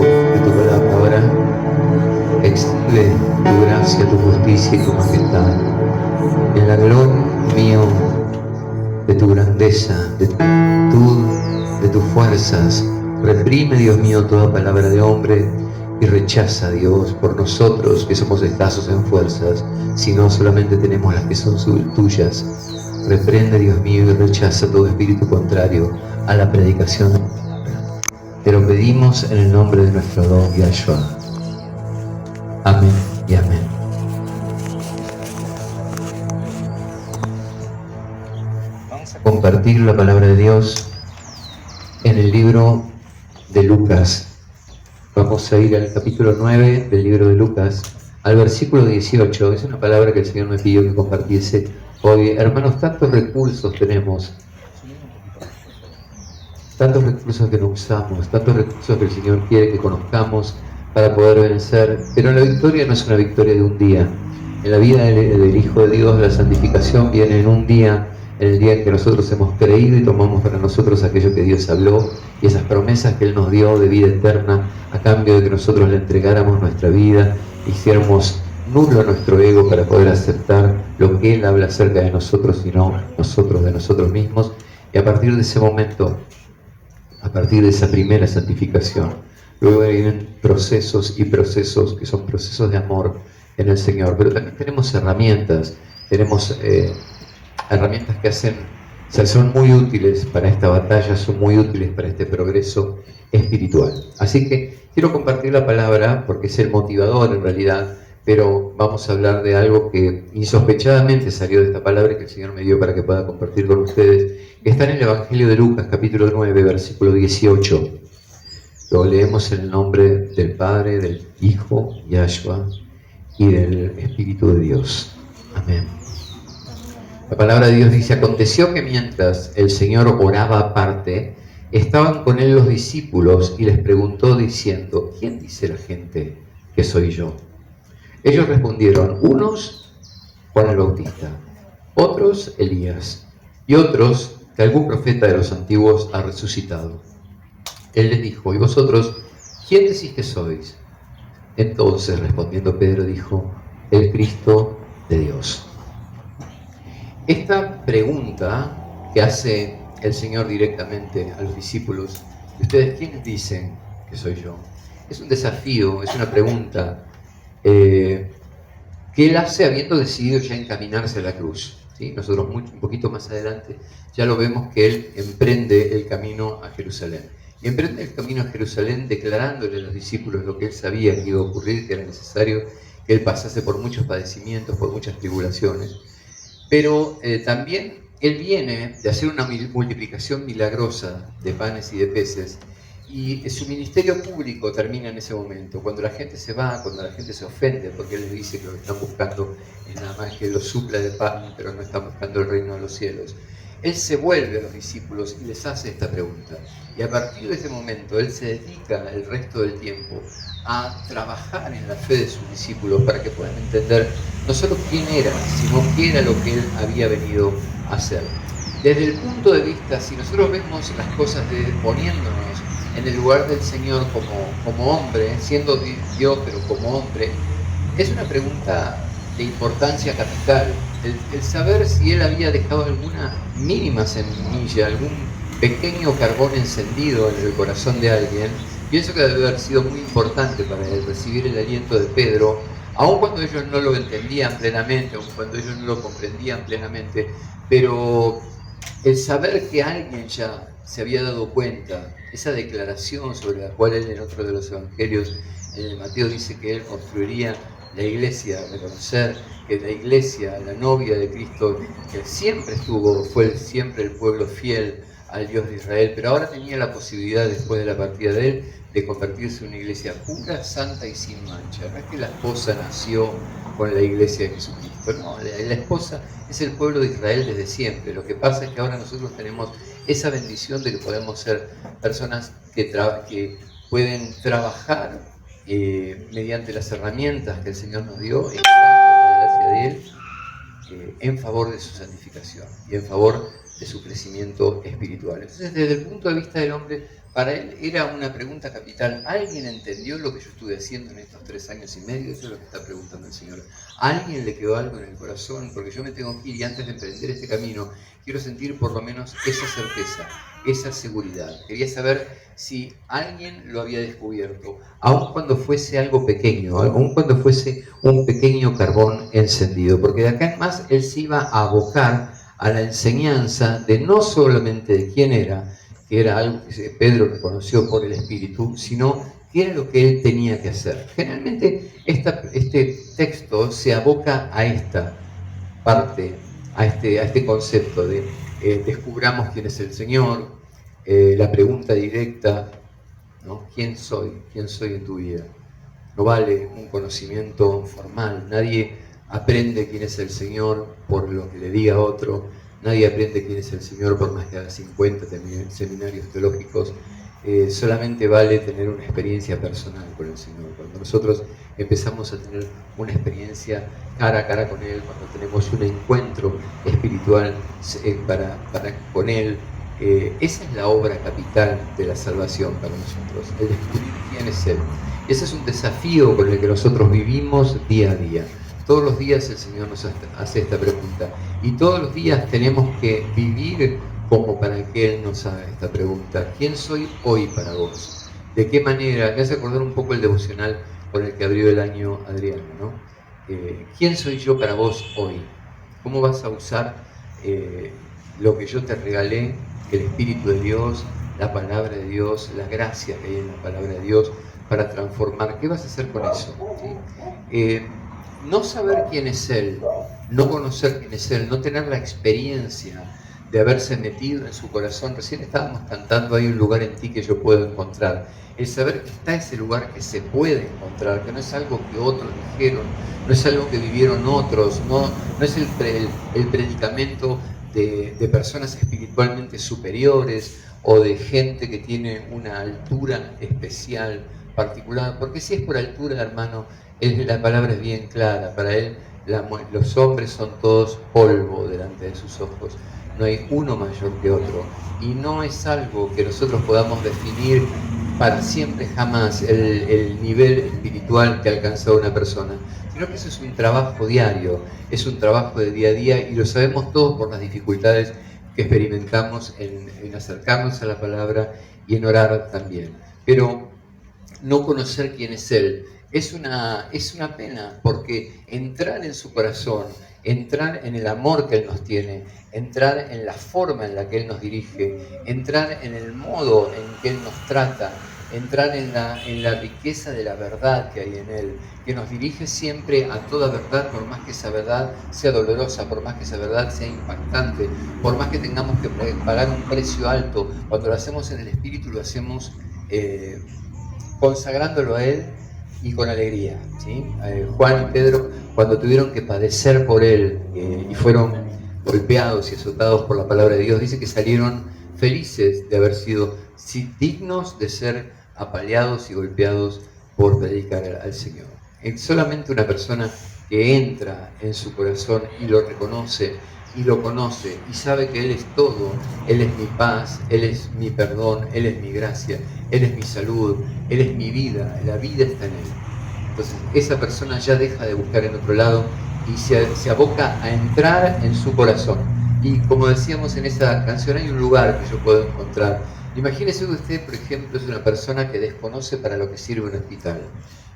de tu palabra ahora. Extiende tu gracia, tu justicia y tu majestad. En la gloria, mío, de tu grandeza, de tu virtud, de tus fuerzas. Reprime, Dios mío, toda palabra de hombre y rechaza, Dios, por nosotros que somos escasos en fuerzas, sino solamente tenemos las que son tuyas. Reprende, Dios mío, y rechaza todo espíritu contrario a la predicación de tu palabra. Te lo pedimos en el nombre de nuestro don Yahshua. Amén y amén. Vamos a compartir la palabra de Dios en el libro de Lucas. Vamos a ir al capítulo 9 del libro de Lucas, al versículo 18. Es una palabra que el Señor me pidió que compartiese hoy. Hermanos, tantos recursos tenemos, tantos recursos que no usamos, tantos recursos que el Señor quiere que conozcamos para poder vencer, pero la victoria no es una victoria de un día. En la vida del Hijo de Dios, la santificación viene en un día, en el día en que nosotros hemos creído y tomamos para nosotros aquello que Dios habló y esas promesas que Él nos dio de vida eterna a cambio de que nosotros le entregáramos nuestra vida, hiciéramos nulo nuestro ego para poder aceptar lo que Él habla acerca de nosotros y no nosotros de nosotros mismos. Y a partir de ese momento, a partir de esa primera santificación, luego vienen procesos y procesos que son procesos de amor en el Señor, pero también tenemos herramientas que son muy útiles para esta batalla, son muy útiles para este progreso espiritual. Así que quiero compartir la palabra porque es el motivador en realidad, pero vamos a hablar de algo que insospechadamente salió de esta palabra que el Señor me dio para que pueda compartir con ustedes, que está en el Evangelio de Lucas, capítulo 9, versículo 18. Lo leemos en el nombre del Padre, del Hijo, Yahshua, y del Espíritu de Dios. Amén. La palabra de Dios dice: aconteció que mientras el Señor oraba aparte, estaban con él los discípulos y les preguntó diciendo: ¿quién dice la gente que soy yo? Ellos respondieron: unos, Juan el Bautista, otros, Elías, y otros, que algún profeta de los antiguos ha resucitado. Él les dijo: ¿y vosotros, quién decís que sois? Entonces, respondiendo Pedro, dijo: el Cristo de Dios. Esta pregunta que hace el Señor directamente a los discípulos: ¿y ustedes quiénes dicen que soy yo? Es un desafío, es una pregunta que Él hace habiendo decidido ya encaminarse a la cruz. ¿Sí? Nosotros un poquito más adelante ya lo vemos que Él emprende el camino a Jerusalén. Y emprende el camino a Jerusalén declarándole a los discípulos lo que Él sabía que iba a ocurrir, que era necesario que Él pasase por muchos padecimientos, por muchas tribulaciones. Pero también Él viene de hacer una multiplicación milagrosa de panes y de peces, y su ministerio público termina en ese momento, cuando la gente se va, cuando la gente se ofende, porque Él les dice que lo que están buscando es nada más que lo supla de pan, pero no están buscando el reino de los cielos. Él se vuelve a los discípulos y les hace esta pregunta. Y a partir de ese momento, Él se dedica el resto del tiempo a trabajar en la fe de sus discípulos para que puedan entender no solo quién era, sino qué era lo que Él había venido a hacer. Desde el punto de vista, si nosotros vemos las cosas poniéndonos en el lugar del Señor como hombre, siendo Dios pero como hombre, es una pregunta de importancia capital. El saber si Él había dejado alguna mínima semilla, algún pequeño carbón encendido en el corazón de alguien. Pienso que debe haber sido muy importante para Él recibir el aliento de Pedro, aun cuando ellos no lo entendían plenamente, aun cuando ellos no lo comprendían plenamente, pero el saber que alguien ya se había dado cuenta, esa declaración sobre la cual Él en otro de los evangelios, en el Mateo, dice que Él construiría la iglesia, reconocer que la iglesia, la novia de Cristo, que siempre fue siempre el pueblo fiel al Dios de Israel, pero ahora tenía la posibilidad, después de la partida de Él, de convertirse en una iglesia pura, santa y sin mancha. No es que la esposa nació con la iglesia de Jesucristo, no, la esposa es el pueblo de Israel desde siempre. Lo que pasa es que ahora nosotros tenemos esa bendición de que podemos ser personas que pueden trabajar mediante las herramientas que el Señor nos dio, esperando la gracia de Él, en favor de su santificación y en favor de su crecimiento espiritual. Entonces, desde el punto de vista del hombre, para él era una pregunta capital. ¿Alguien entendió lo que yo estuve haciendo en estos 3 años y medio? Eso es lo que está preguntando el Señor. ¿A alguien le quedó algo en el corazón? Porque yo me tengo que ir y antes de emprender este camino quiero sentir por lo menos esa certeza, esa seguridad. Quería saber si alguien lo había descubierto, aun cuando fuese algo pequeño, aun cuando fuese un pequeño carbón encendido, porque de acá en más él se iba a abocar a la enseñanza de no solamente de quién era, que era algo que Pedro reconoció por el Espíritu, sino qué era lo que él tenía que hacer. Generalmente este texto se aboca a esta parte, a este concepto de descubramos quién es el Señor, la pregunta directa, ¿no? ¿Quién soy? ¿Quién soy en tu vida? No vale un conocimiento formal, nadie aprende quién es el Señor por lo que le diga otro, nadie aprende quién es el Señor por más que haga 50 seminarios teológicos, solamente vale tener una experiencia personal con el Señor. Cuando nosotros empezamos a tener una experiencia cara a cara con Él, cuando tenemos un encuentro espiritual con Él, esa es la obra capital de la salvación para nosotros, el descubrir quién es Él. Ese es un desafío con el que nosotros vivimos día a día. Todos los días el Señor nos hace esta pregunta y todos los días tenemos que vivir como para que Él nos haga esta pregunta. ¿Quién soy hoy para vos? ¿De qué manera? Me hace acordar un poco el devocional con el que abrió el año Adriano, ¿no? ¿Quién soy yo para vos hoy? ¿Cómo vas a usar lo que yo te regalé, el Espíritu de Dios, la palabra de Dios, la gracia que hay en la palabra de Dios para transformar? ¿Qué vas a hacer con eso? ¿Sí? No saber quién es Él, no conocer quién es Él, no tener la experiencia de haberse metido en su corazón. Recién estábamos cantando, hay un lugar en ti que yo puedo encontrar. El saber que está ese lugar que se puede encontrar, que no es algo que otros dijeron, no es algo que vivieron otros, no es el predicamento de personas espiritualmente superiores o de gente que tiene una altura especial, particular, porque si es por altura, hermano, la palabra es bien clara. Para Él los hombres son todos polvo delante de sus ojos, no hay uno mayor que otro, y no es algo que nosotros podamos definir para siempre jamás el nivel espiritual que ha alcanzado una persona, sino que eso es un trabajo diario, es un trabajo de día a día, y lo sabemos todos por las dificultades que experimentamos en acercarnos a la palabra y en orar también. Pero no conocer quién es Él es una pena, porque entrar en su corazón, entrar en el amor que Él nos tiene, entrar en la forma en la que Él nos dirige, entrar en el modo en que Él nos trata, entrar en la riqueza de la verdad que hay en Él, que nos dirige siempre a toda verdad, por más que esa verdad sea dolorosa, por más que esa verdad sea impactante, por más que tengamos que pagar un precio alto. Cuando lo hacemos en el Espíritu, lo hacemos consagrándolo a Él y con alegría, ¿sí? Juan y Pedro, cuando tuvieron que padecer por Él y fueron golpeados y azotados por la palabra de Dios, dice que salieron felices de haber sido dignos de ser apaleados y golpeados por predicar al Señor. Solamente una persona que entra en su corazón y lo reconoce y lo conoce y sabe que Él es todo, Él es mi paz, Él es mi perdón, Él es mi gracia, Él es mi salud, Él es mi vida, la vida está en Él. Entonces esa persona ya deja de buscar en otro lado y se aboca a entrar en su corazón. Y como decíamos en esa canción, hay un lugar que yo puedo encontrar. Imagínese que usted, por ejemplo, es una persona que desconoce para lo que sirve un hospital.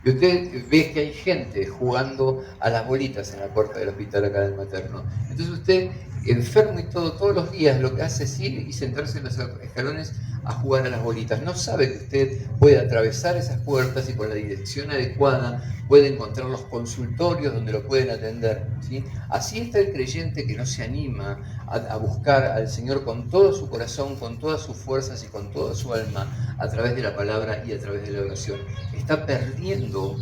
Y usted ve que hay gente jugando a las bolitas en la puerta del hospital acá del Materno. Entonces usted, enfermo y todo, todos los días lo que hace es ir y sentarse en los escalones a jugar a las bolitas. No sabe que usted puede atravesar esas puertas y con la dirección adecuada puede encontrar los consultorios donde lo pueden atender, ¿sí? Así está el creyente que no se anima a buscar al Señor con todo su corazón, con todas sus fuerzas y con toda su alma a través de la palabra y a través de la oración. Está perdiendo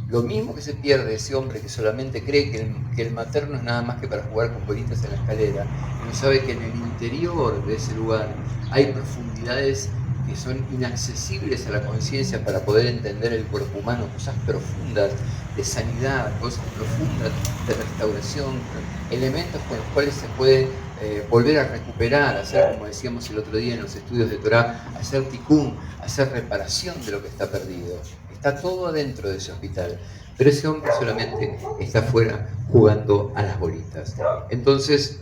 lo mismo que se pierde ese hombre que solamente cree que el materno es nada más que para jugar con bolitas en la escalera, y no sabe que en el interior de ese lugar hay profundidades que son inaccesibles a la conciencia para poder entender el cuerpo humano, cosas profundas de sanidad, cosas profundas de restauración, elementos con los cuales se puede volver a recuperar, hacer, como decíamos el otro día en los estudios de Torah, hacer tikkun, hacer reparación de lo que está perdido. Está todo adentro de ese hospital, pero ese hombre solamente está afuera jugando a las bolitas. Entonces,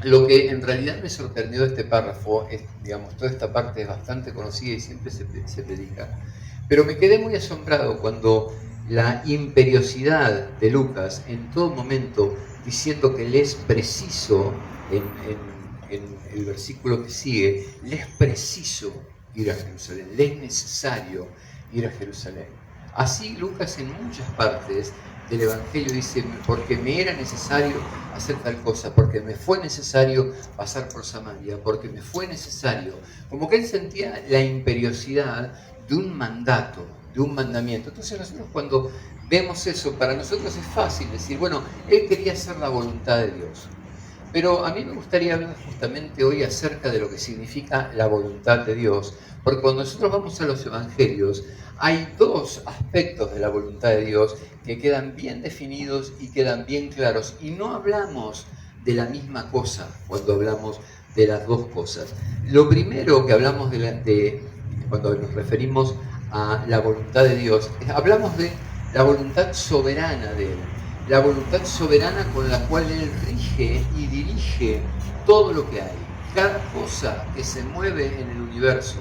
lo que en realidad me sorprendió de este párrafo es, digamos, toda esta parte es bastante conocida y siempre se predica, pero me quedé muy asombrado cuando la imperiosidad de Lucas en todo momento diciendo que le es preciso, en el versículo que sigue, le es preciso ir a Jerusalén, le es necesario ir a Jerusalén. Así Lucas en muchas partes del Evangelio dice, porque me era necesario hacer tal cosa, porque me fue necesario pasar por Samaria, porque me fue necesario, como que él sentía la imperiosidad de un mandato, de un mandamiento. Entonces nosotros cuando vemos eso, para nosotros es fácil decir, bueno, él quería hacer la voluntad de Dios. Pero a mí me gustaría hablar justamente hoy acerca de lo que significa la voluntad de Dios, porque cuando nosotros vamos a los evangelios, hay dos aspectos de la voluntad de Dios que quedan bien definidos y quedan bien claros, y no hablamos de la misma cosa cuando hablamos de las dos cosas. Lo primero que hablamos cuando nos referimos a la voluntad de Dios, hablamos de la voluntad soberana de Él. La voluntad soberana con la cual Él rige y dirige todo lo que hay. Cada cosa que se mueve en el universo,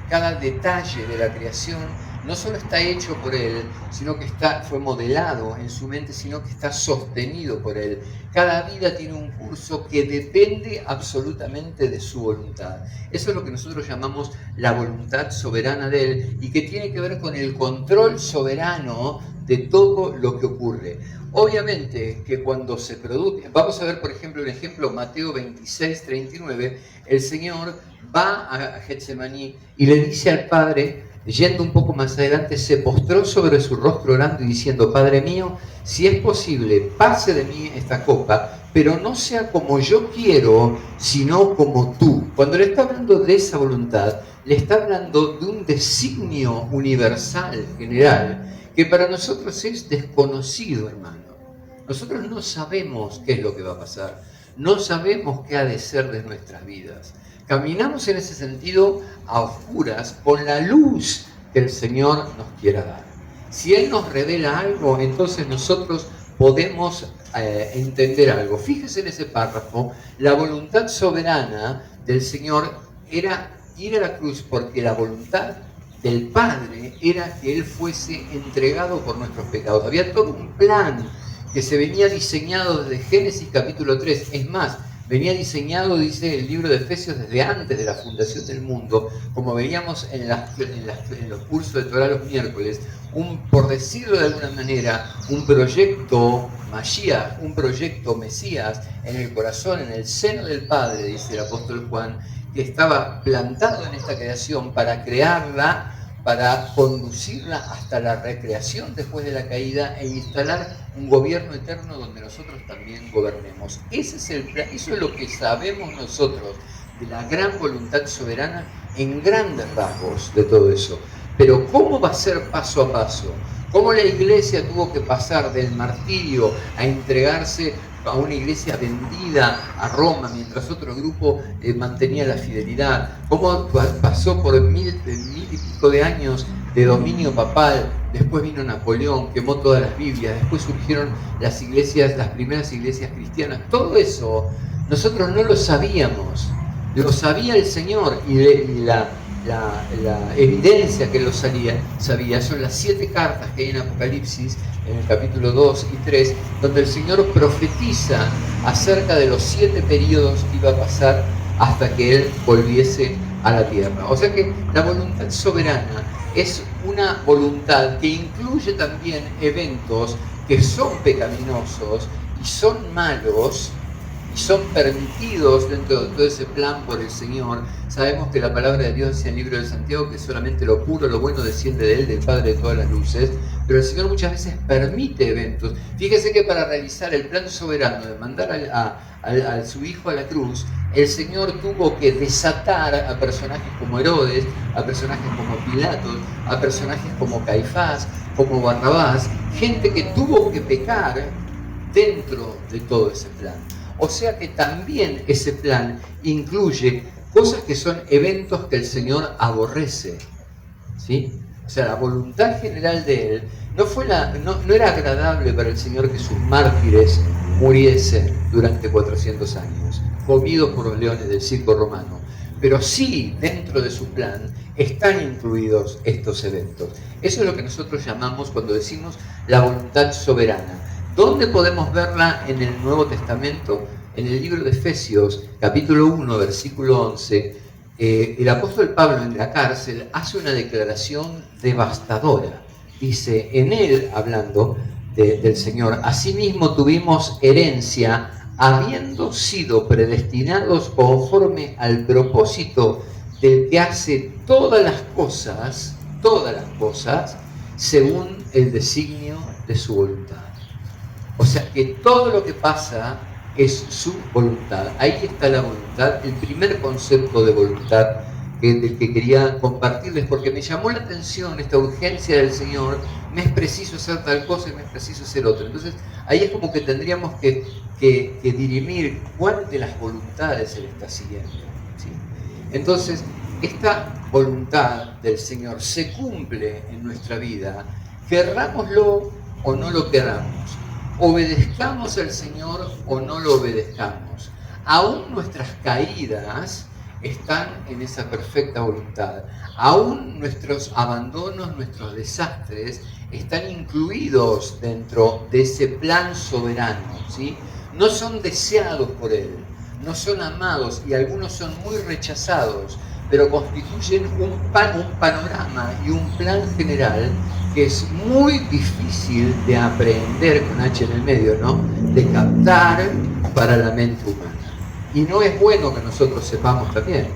cada detalle de la creación, no solo está hecho por Él, sino que fue modelado en su mente, sino que está sostenido por Él. Cada vida tiene un curso que depende absolutamente de su voluntad. Eso es lo que nosotros llamamos la voluntad soberana de Él y que tiene que ver con el control soberano de todo lo que ocurre. Obviamente que cuando se produce, vamos a ver por ejemplo un ejemplo, Mateo 26, 39, el Señor va a Getsemaní y le dice al Padre, yendo un poco más adelante, se postró sobre su rostro orando y diciendo, Padre mío, si es posible, pase de mí esta copa, pero no sea como yo quiero, sino como tú. Cuando le está hablando de esa voluntad, le está hablando de un designio universal, general, que para nosotros es desconocido, hermano. Nosotros no sabemos qué es lo que va a pasar, no sabemos qué ha de ser de nuestras vidas. Caminamos en ese sentido a oscuras con la luz que el Señor nos quiera dar. Si Él nos revela algo, entonces nosotros podemos entender algo. Fíjese en ese párrafo, la voluntad soberana del Señor era ir a la cruz porque la voluntad del Padre era que Él fuese entregado por nuestros pecados. Había todo un plan que se venía diseñado desde Génesis capítulo 3. Es más, venía diseñado, dice el libro de Efesios, desde antes de la fundación del mundo, como veíamos en los cursos de Torah los miércoles, por decirlo de alguna manera, un proyecto Mashiach, un proyecto Mesías en el corazón, en el seno del Padre, dice el apóstol Juan, que estaba plantado en esta creación para crearla, para conducirla hasta la recreación después de la caída e instalar un gobierno eterno donde nosotros también gobernemos. Ese es el plan, eso es lo que sabemos nosotros de la gran voluntad soberana en grandes rasgos de todo eso. Pero ¿cómo va a ser paso a paso? ¿Cómo la iglesia tuvo que pasar del martirio a entregarse a una iglesia vendida a Roma, mientras otro grupo mantenía la fidelidad? ¿Cómo pasó por mil y pico de años de dominio papal? Después vino Napoleón, quemó todas las Biblias, después surgieron las iglesias, las primeras iglesias cristianas. Todo eso nosotros no lo sabíamos, lo sabía el Señor, y la evidencia que lo sabía son las 7 cartas que hay en Apocalipsis, en el capítulo 2 y 3, donde el Señor profetiza acerca de los 7 periodos que iba a pasar hasta que Él volviese a la tierra. O sea que la voluntad soberana es una voluntad que incluye también eventos que son pecaminosos y son malos, y son permitidos dentro de todo ese plan por el Señor. Sabemos que la palabra de Dios dice en el libro de Santiago que solamente lo puro, lo bueno desciende de Él, del Padre de todas las luces, pero el Señor muchas veces permite eventos. Fíjese que para realizar el plan soberano de mandar a su Hijo a la cruz, el Señor tuvo que desatar a personajes como Herodes, a personajes como Pilatos, a personajes como Caifás, como Barrabás, gente que tuvo que pecar dentro de todo ese plan. O sea que también ese plan incluye cosas que son eventos que el Señor aborrece, ¿sí? O sea, la voluntad general de Él no era agradable para el Señor que sus mártires muriesen durante 400 años, comidos por los leones del circo romano. Pero sí, dentro de su plan, están incluidos estos eventos. Eso es lo que nosotros llamamos, cuando decimos la voluntad soberana. ¿Dónde podemos verla en el Nuevo Testamento? En el libro de Efesios, capítulo 1, versículo 11, el apóstol Pablo en la cárcel hace una declaración devastadora. Dice, en él, hablando del Señor, asimismo tuvimos herencia, habiendo sido predestinados conforme al propósito del que hace todas las cosas, según el designio de su voluntad. O sea que todo lo que pasa es su voluntad. Ahí está la voluntad, el primer concepto de voluntad del que quería compartirles, porque me llamó la atención esta urgencia del Señor. Me es preciso hacer tal cosa y me es preciso hacer otra. Entonces ahí es como que tendríamos que dirimir cuál de las voluntades Él está siguiendo, ¿sí? Entonces esta voluntad del Señor se cumple en nuestra vida, querrámoslo o no lo querramos, obedezcamos al Señor o no lo obedezcamos. Aún nuestras caídas están en esa perfecta voluntad. Aún nuestros abandonos, nuestros desastres están incluidos dentro de ese plan soberano, ¿sí? No son deseados por Él, no son amados y algunos son muy rechazados, pero constituyen un panorama y un plan general que es muy difícil de aprender, con H en el medio, ¿no? De captar para la mente humana. Y no es bueno que nosotros sepamos también,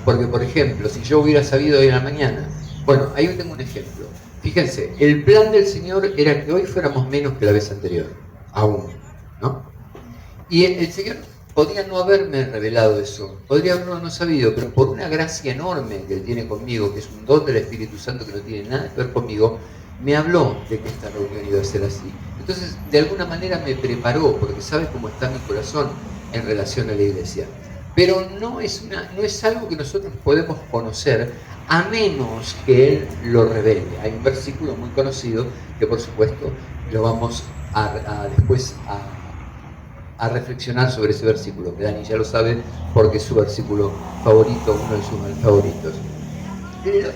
porque por ejemplo, si yo hubiera sabido hoy en la mañana, bueno, ahí tengo un ejemplo. Fíjense, el plan del Señor era que hoy fuéramos menos que la vez anterior, aún, ¿no? Y el Señor podría no haberme revelado eso, podría haberlo no sabido, pero por una gracia enorme que Él tiene conmigo, que es un don del Espíritu Santo que no tiene nada que ver conmigo, me habló de que esta reunión iba a ser así. Entonces, de alguna manera me preparó, porque sabe cómo está mi corazón en relación a la iglesia. Pero no es algo que nosotros podemos conocer a menos que Él lo revele. Hay un versículo muy conocido que, por supuesto, lo vamos después a reflexionar sobre ese versículo, que Dani ya lo sabe porque es su versículo favorito, uno de sus favoritos.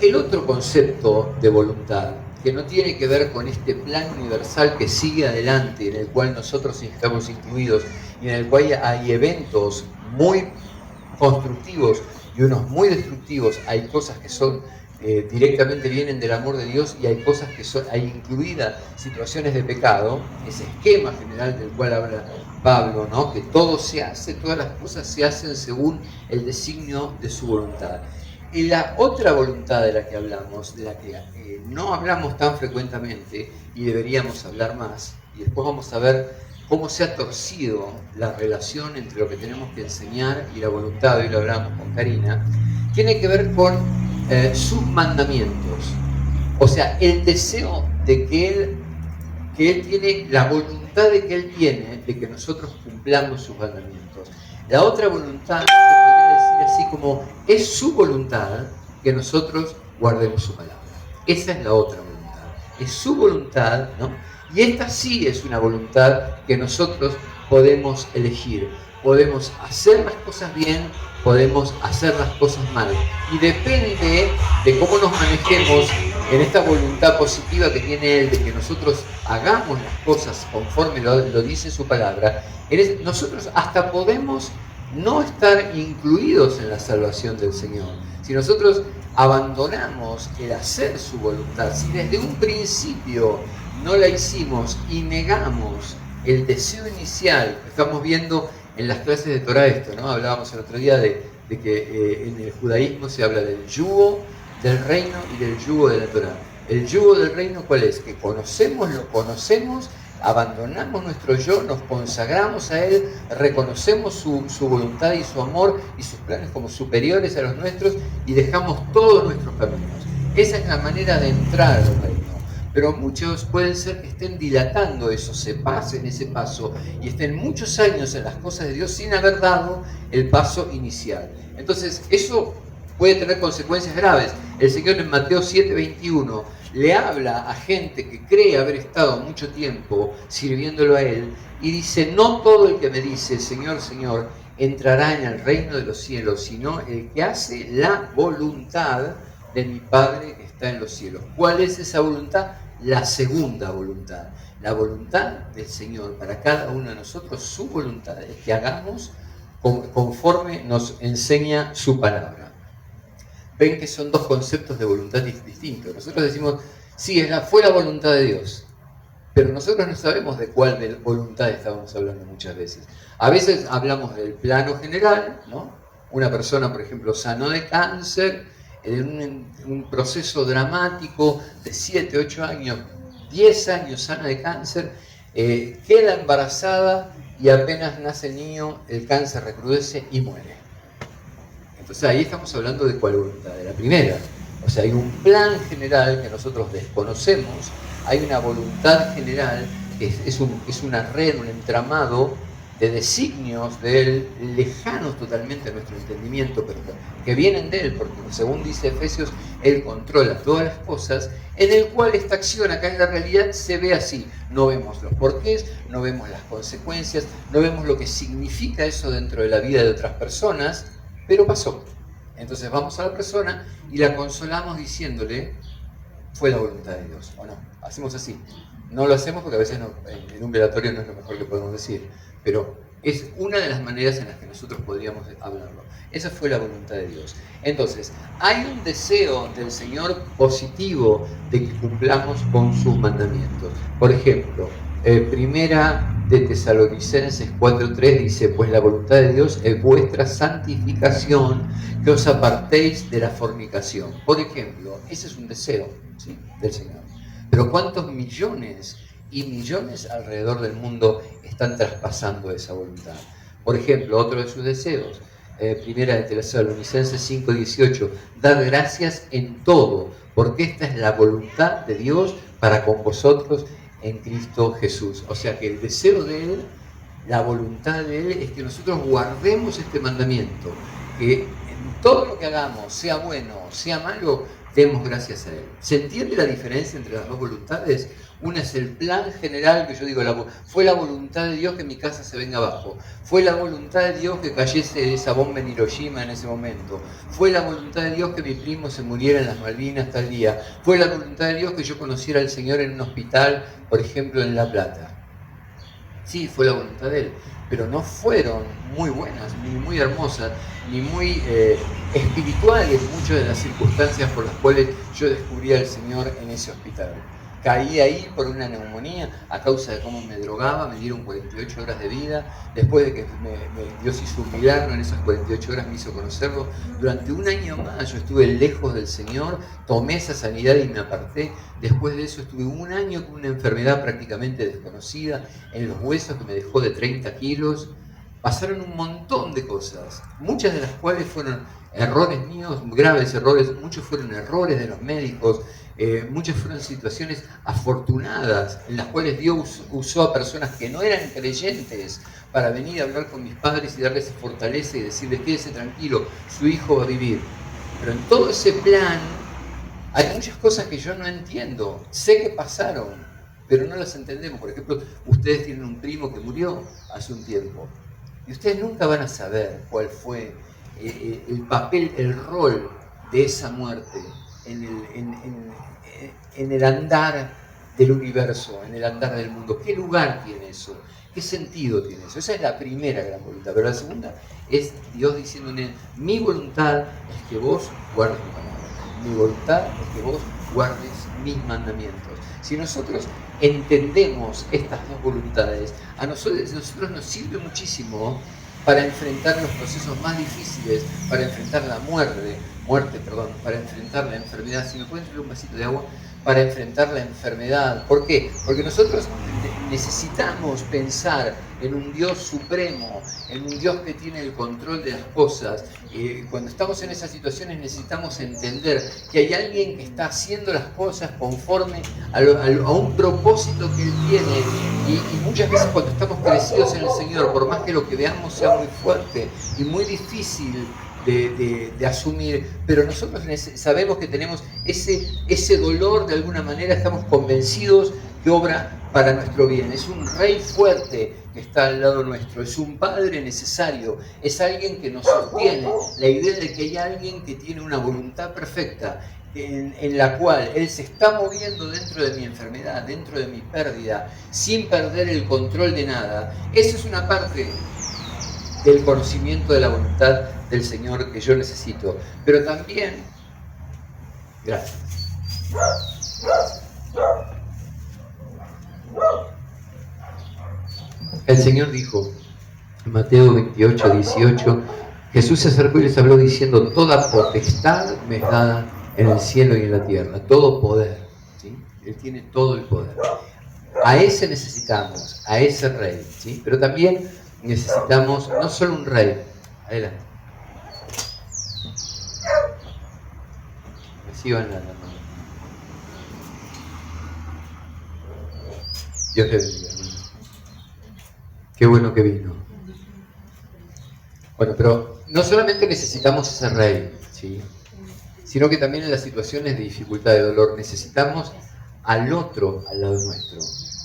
El otro concepto de voluntad, que no tiene que ver con este plan universal que sigue adelante, en el cual nosotros estamos incluidos y en el cual hay eventos muy constructivos y unos muy destructivos. Hay cosas que son directamente vienen del amor de Dios y hay cosas que hay incluidas situaciones de pecado, ese esquema general del cual habla Pablo, ¿no? Que todo se hace, todas las cosas se hacen según el designio de su voluntad. Y la otra voluntad de la que hablamos, de la que no hablamos tan frecuentemente y deberíamos hablar más, y después vamos a ver cómo se ha torcido la relación entre lo que tenemos que enseñar y la voluntad, hoy lo hablamos con Karina, tiene que ver con sus mandamientos. O sea, el deseo de que Él tiene, la voluntad de que Él tiene de que nosotros cumplamos sus mandamientos. La otra voluntad, se podría decir así como, es su voluntad que nosotros guardemos su palabra. Esa es la otra voluntad. Es su voluntad, ¿no? Y esta sí es una voluntad que nosotros podemos elegir. Podemos hacer las cosas bien, podemos hacer las cosas mal. Y depende de cómo nos manejemos en esta voluntad positiva que tiene Él, de que nosotros hagamos las cosas conforme lo dice su palabra, nosotros hasta podemos no estar incluidos en la salvación del Señor. Si nosotros abandonamos el hacer su voluntad, si desde un principio no la hicimos y negamos el deseo inicial, estamos viendo en las clases de Torah esto, ¿no? Hablábamos el otro día de que en el judaísmo se habla del yugo del reino y del yugo de la Torah. El yugo del reino, ¿cuál es? Que lo conocemos, abandonamos nuestro yo, nos consagramos a Él, reconocemos su voluntad y su amor y sus planes como superiores a los nuestros y dejamos todos nuestros caminos. Esa es la manera de entrar al reino. pero muchos pueden ser que estén dilatando eso, se pasen ese paso y estén muchos años en las cosas de Dios sin haber dado el paso inicial. Entonces, eso puede tener consecuencias graves. El Señor en Mateo 7:21 le habla a gente que cree haber estado mucho tiempo sirviéndolo a Él y dice: no todo el que me dice Señor, Señor, entrará en el reino de los cielos, sino el que hace la voluntad de mi Padre que está en los cielos. ¿Cuál es esa voluntad? La segunda voluntad. La voluntad del Señor para cada uno de nosotros, su voluntad es que hagamos conforme nos enseña su palabra. Ven que son dos conceptos de voluntad distintos. Nosotros decimos, sí, fue la voluntad de Dios, pero nosotros no sabemos de cuál de voluntad estábamos hablando muchas veces. A veces hablamos del plano general, ¿no? Una persona, por ejemplo, sanó de cáncer, en un proceso dramático de 7, 8 años, 10 años sana de cáncer, queda embarazada y apenas nace el niño, el cáncer recrudece y muere. Entonces ahí estamos hablando de cuál voluntad, de la primera. O sea, hay un plan general que nosotros desconocemos, hay una voluntad general que es una red, un entramado de designios de Él, lejanos totalmente a nuestro entendimiento, pero que vienen de Él, porque según dice Efesios, Él controla todas las cosas, en el cual esta acción acá en la realidad se ve así. No vemos los porqués, no vemos las consecuencias, no vemos lo que significa eso dentro de la vida de otras personas, pero pasó. Entonces vamos a la persona y la consolamos diciéndole, fue la voluntad de Dios, ¿o no? Hacemos así. No lo hacemos porque a veces en un velatorio no es lo mejor que podemos decir, pero es una de las maneras en las que nosotros podríamos hablarlo. Esa fue la voluntad de Dios. Entonces, hay un deseo del Señor positivo de que cumplamos con sus mandamientos. Por ejemplo, Primera de Tesalonicenses 4:3 dice, pues la voluntad de Dios es vuestra santificación, que os apartéis de la fornicación. Por ejemplo, ese es un deseo, ¿sí?, del Señor. Pero ¿cuántos millones y millones alrededor del mundo están traspasando esa voluntad? Por ejemplo, otro de sus deseos, Primera de Tesalonicenses 5:18, dad gracias en todo, porque esta es la voluntad de Dios para con vosotros en Cristo Jesús. O sea que el deseo de Él, la voluntad de Él es que nosotros guardemos este mandamiento, que en todo lo que hagamos, sea bueno, sea malo, demos gracias a Él. ¿Se entiende la diferencia entre las dos voluntades? Una es el plan general, que yo digo, fue la voluntad de Dios que mi casa se venga abajo. Fue la voluntad de Dios que cayese esa bomba en Hiroshima en ese momento. Fue la voluntad de Dios que mi primo se muriera en las Malvinas tal día. Fue la voluntad de Dios que yo conociera al Señor en un hospital, por ejemplo, en La Plata. Sí, fue la voluntad de Él, pero no fueron muy buenas, ni muy hermosas, ni muy espirituales muchas de las circunstancias por las cuales yo descubrí al Señor en ese hospital. Caí ahí por una neumonía a causa de cómo me drogaba, me dieron 48 horas de vida, después de que Dios hizo un milagro en esas 48 horas me hizo conocerlo. Durante un año más yo estuve lejos del Señor, tomé esa sanidad y me aparté. Después de eso estuve un año con una enfermedad prácticamente desconocida en los huesos que me dejó de 30 kilos. Pasaron un montón de cosas, muchas de las cuales fueron errores míos, graves errores, muchos fueron errores de los médicos, muchas fueron situaciones afortunadas en las cuales Dios usó a personas que no eran creyentes para venir a hablar con mis padres y darles fortaleza y decirles, quédese tranquilo, su hijo va a vivir. Pero en todo ese plan hay muchas cosas que yo no entiendo, sé que pasaron, pero no las entendemos. Por ejemplo, ustedes tienen un primo que murió hace un tiempo y ustedes nunca van a saber cuál fue el papel, el rol de esa muerte en el andar del universo, en el andar del mundo. ¿Qué lugar tiene eso? ¿Qué sentido tiene eso? Esa es la primera gran voluntad. Pero la segunda es Dios diciéndole, mi voluntad es que vos guardes mi palabra. Mi voluntad es que vos guardes mis mandamientos. Si nosotros entendemos estas dos voluntades, a nosotros nos sirve muchísimo para enfrentar los procesos más difíciles, para enfrentar la muerte, para enfrentar la enfermedad. Si me pueden traer un vasito de agua, para enfrentar la enfermedad. ¿Por qué? Porque nosotros necesitamos pensar en un Dios supremo, en un Dios que tiene el control de las cosas. Cuando estamos en esas situaciones necesitamos entender que hay alguien que está haciendo las cosas conforme a un propósito que Él tiene. Y muchas veces cuando estamos crecidos en el Señor, por más que lo que veamos sea muy fuerte y muy difícil de asumir, pero nosotros sabemos que tenemos ese dolor, de alguna manera estamos convencidos que obra para nuestro bien. Es un rey fuerte que está al lado nuestro, es un padre necesario, es alguien que nos sostiene. La idea de que hay alguien que tiene una voluntad perfecta, en la cual Él se está moviendo dentro de mi enfermedad, dentro de mi pérdida, sin perder el control de nada. Esa es una parte del conocimiento de la voluntad del Señor que yo necesito. Pero también, gracias. El Señor dijo, en Mateo 28, 18, Jesús se acercó y les habló diciendo, toda potestad me es dada en el cielo y en la tierra, todo poder, ¿sí? Él tiene todo el poder. A ese necesitamos, a ese rey, ¿sí? Pero también necesitamos no solo un rey. Adelante. Reciban la mano. Dios te bendiga. Qué bueno que vino. Bueno, pero no solamente necesitamos ese rey, ¿sí? Sino que también en las situaciones de dificultad, de dolor, necesitamos al otro al lado nuestro.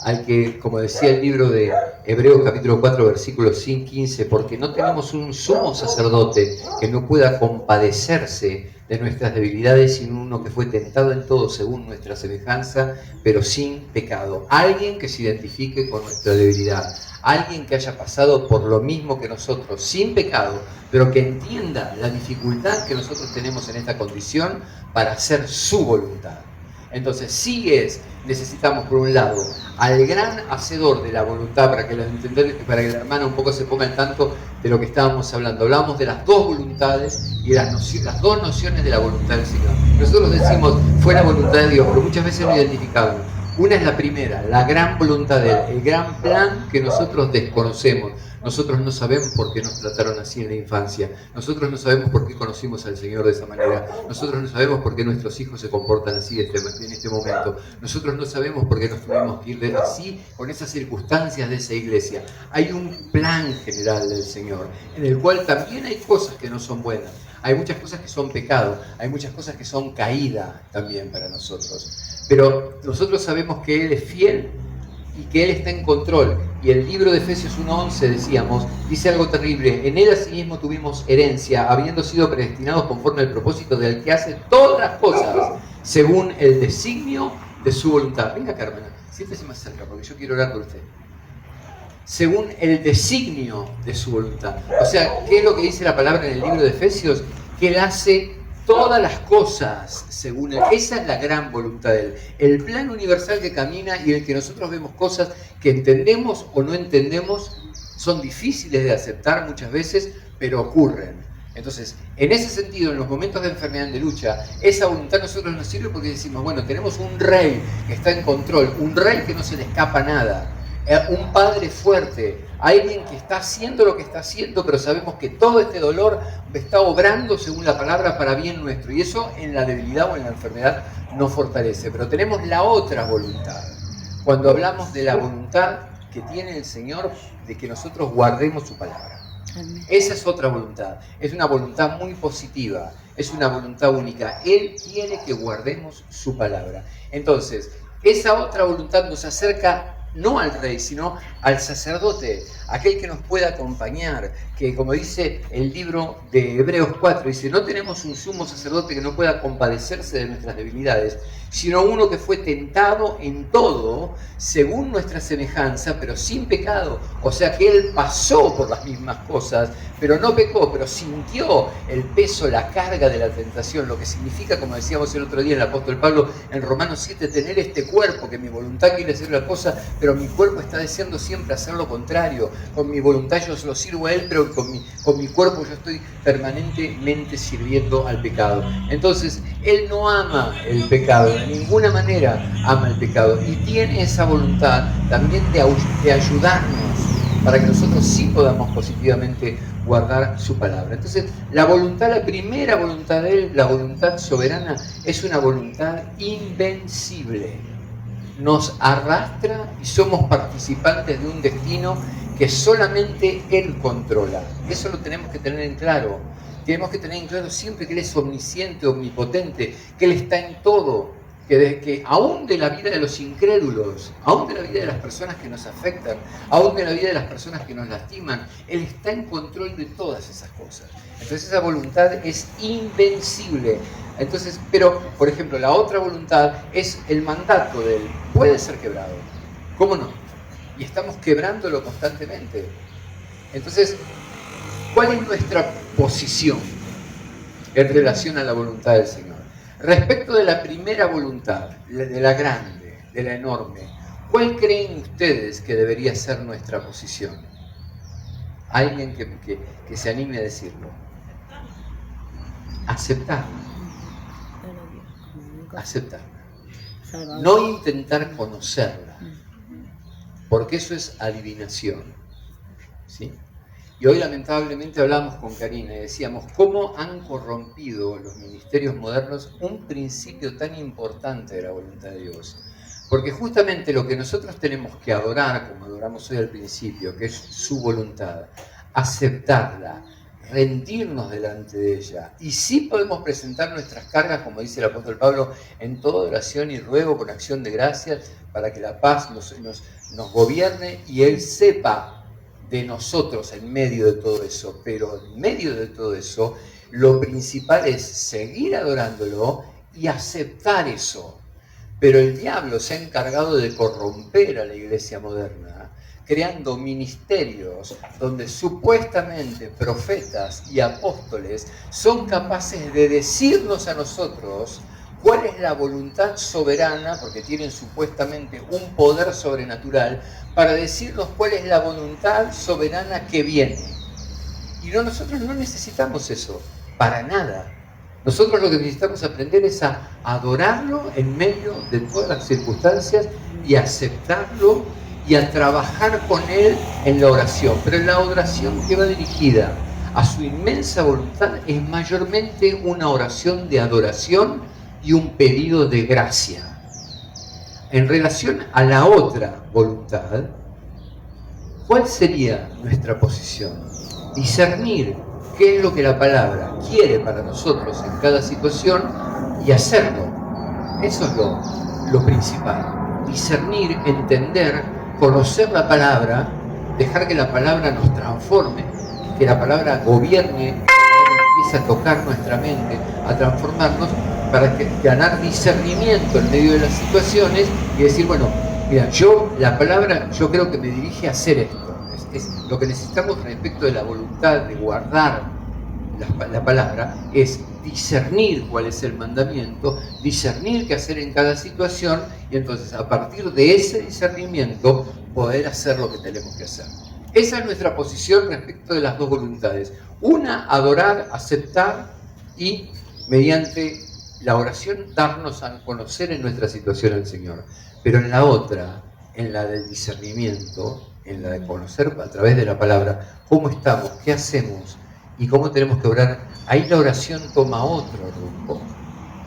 Al que, como decía el libro de Hebreos capítulo 4, versículos 15, porque no tenemos un sumo sacerdote que no pueda compadecerse de nuestras debilidades, sino uno que fue tentado en todo según nuestra semejanza, pero sin pecado. Alguien que se identifique con nuestra debilidad. Alguien que haya pasado por lo mismo que nosotros, sin pecado, pero que entienda la dificultad que nosotros tenemos en esta condición para hacer su voluntad. Entonces, necesitamos por un lado al gran hacedor de la voluntad, para que la hermana un poco se ponga al tanto de lo que estábamos hablando. Hablamos de las dos voluntades y las dos nociones de la voluntad del Señor. Nosotros decimos, fue la voluntad de Dios, pero muchas veces no identificamos. Una es la primera, la gran voluntad de Él, el gran plan que nosotros desconocemos. Nosotros no sabemos por qué nos trataron así en la infancia. Nosotros no sabemos por qué conocimos al Señor de esa manera. Nosotros no sabemos por qué nuestros hijos se comportan así en este momento. Nosotros no sabemos por qué nos tuvimos que ir así con esas circunstancias de esa iglesia. Hay un plan general del Señor, en el cual también hay cosas que no son buenas. Hay muchas cosas que son pecado, hay muchas cosas que son caída también para nosotros. Pero nosotros sabemos que Él es fiel y que Él está en control. Y el libro de Efesios 1:11, decíamos, dice algo terrible. En Él asimismo tuvimos herencia, habiendo sido predestinados conforme al propósito del que hace todas las cosas, según el designio de su voluntad. Venga, Carmen, siéntese más cerca, porque yo quiero orar por usted. Según el designio de su voluntad. O sea, ¿qué es lo que dice la palabra en el libro de Efesios? Que Él hace todas las cosas según Él. Esa es la gran voluntad de Él. El plan universal que camina y en el que nosotros vemos cosas que entendemos o no entendemos, son difíciles de aceptar muchas veces, pero ocurren. Entonces, en ese sentido, en los momentos de enfermedad, de lucha, esa voluntad a nosotros nos sirve porque decimos, bueno, tenemos un rey que está en control, un rey que no se le escapa nada. Un padre fuerte, alguien que está haciendo lo que está haciendo, pero sabemos que todo este dolor está obrando según la palabra para bien nuestro, y eso en la debilidad o en la enfermedad nos fortalece. Pero tenemos la otra voluntad, cuando hablamos de la voluntad que tiene el Señor de que nosotros guardemos su palabra. Esa es otra voluntad, es una voluntad muy positiva, es una voluntad única. Él quiere que guardemos su palabra. Entonces, esa otra voluntad nos acerca no al rey, sino al sacerdote, aquel que nos pueda acompañar, que como dice el libro de Hebreos 4, dice, no tenemos un sumo sacerdote que no pueda compadecerse de nuestras debilidades, sino uno que fue tentado en todo, según nuestra semejanza, pero sin pecado. O sea que Él pasó por las mismas cosas, pero no pecó, pero sintió el peso, la carga de la tentación, lo que significa, como decíamos el otro día el apóstol Pablo en Romanos 7, tener este cuerpo, que mi voluntad quiere hacer una cosa, pero mi cuerpo está deseando siempre hacer lo contrario. Con mi voluntad yo lo sirvo a Él, pero con mi cuerpo yo estoy permanentemente sirviendo al pecado. Entonces, Él no ama el pecado. de ninguna manera ama el pecado y tiene esa voluntad también de ayudarnos para que nosotros sí podamos positivamente guardar su palabra. Entonces, la voluntad, la primera voluntad de Él, la voluntad soberana, es una voluntad invencible. Nos arrastra y somos participantes de un destino que solamente Él controla. Eso lo tenemos que tener en claro. Tenemos que tener en claro siempre que Él es omnisciente, omnipotente, que Él está en todo, que aún de la vida de los incrédulos, aún de la vida de las personas que nos afectan, aún de la vida de las personas que nos lastiman, Él está en control de todas esas cosas. Entonces esa voluntad es invencible. Entonces, pero, por ejemplo, la otra voluntad es el mandato de Él. Puede ser quebrado. ¿Cómo no? Y estamos quebrándolo constantemente. Entonces, ¿cuál es nuestra posición en relación a la voluntad del Señor? Respecto de la primera voluntad, de la grande, de la enorme, ¿cuál creen ustedes que debería ser nuestra posición? Alguien que se anime a decirlo. Aceptarla. Aceptarla. No intentar conocerla, porque eso es adivinación. ¿Sí? Y hoy lamentablemente hablamos con Karina y decíamos cómo han corrompido los ministerios modernos un principio tan importante de la voluntad de Dios. Porque justamente lo que nosotros tenemos que adorar, como adoramos hoy al principio, que es su voluntad, aceptarla, rendirnos delante de ella. Y sí podemos presentar nuestras cargas, como dice el apóstol Pablo, en toda oración y ruego con acción de gracias, para que la paz nos gobierne y Él sepa de nosotros en medio de todo eso. Pero en medio de todo eso, lo principal es seguir adorándolo y aceptar eso. Pero el diablo se ha encargado de corromper a la iglesia moderna, creando ministerios donde supuestamente profetas y apóstoles son capaces de decirnos a nosotros cuál es la voluntad soberana, porque tienen supuestamente un poder sobrenatural, para decirnos cuál es la voluntad soberana que viene. Y nosotros no necesitamos eso, para nada. Nosotros lo que necesitamos aprender es a adorarlo en medio de todas las circunstancias y aceptarlo y a trabajar con Él en la oración. Pero la oración que va dirigida a su inmensa voluntad es mayormente una oración de adoración y un pedido de gracia. En relación a la otra voluntad, ¿cuál sería nuestra posición? Discernir qué es lo que la palabra quiere para nosotros en cada situación y hacerlo. Eso es lo principal. Discernir, entender, conocer la palabra, dejar que la palabra nos transforme, que la palabra gobierne, empiece a tocar nuestra mente, a transformarnos, para ganar discernimiento en medio de las situaciones y decir, bueno, mira, la palabra yo creo que me dirige a hacer esto. Es lo que necesitamos respecto de la voluntad de guardar la palabra, es discernir cuál es el mandamiento, discernir qué hacer en cada situación y entonces a partir de ese discernimiento poder hacer lo que tenemos que hacer. Esa es nuestra posición respecto de las dos voluntades. Una, adorar, aceptar y mediante la oración darnos a conocer en nuestra situación al Señor. Pero en la otra, en la del discernimiento, en la de conocer a través de la palabra cómo estamos, qué hacemos y cómo tenemos que orar, ahí la oración toma otro rumbo.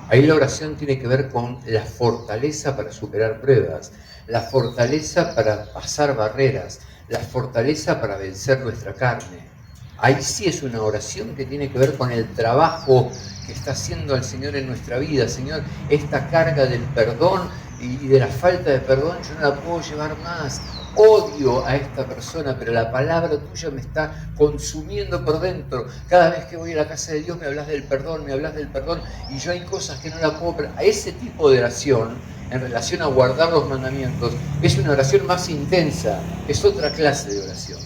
Ahí la oración tiene que ver con la fortaleza para superar pruebas, la fortaleza para pasar barreras, la fortaleza para vencer nuestra carne. Ahí sí es una oración que tiene que ver con el trabajo que está haciendo el Señor en nuestra vida. Señor, esta carga del perdón y de la falta de perdón yo no la puedo llevar más. Odio a esta persona, pero la palabra tuya me está consumiendo por dentro. Cada vez que voy a la casa de Dios me hablas del perdón, y yo hay cosas que no la puedo... A ese tipo de oración, en relación a guardar los mandamientos, es una oración más intensa, es otra clase de oración.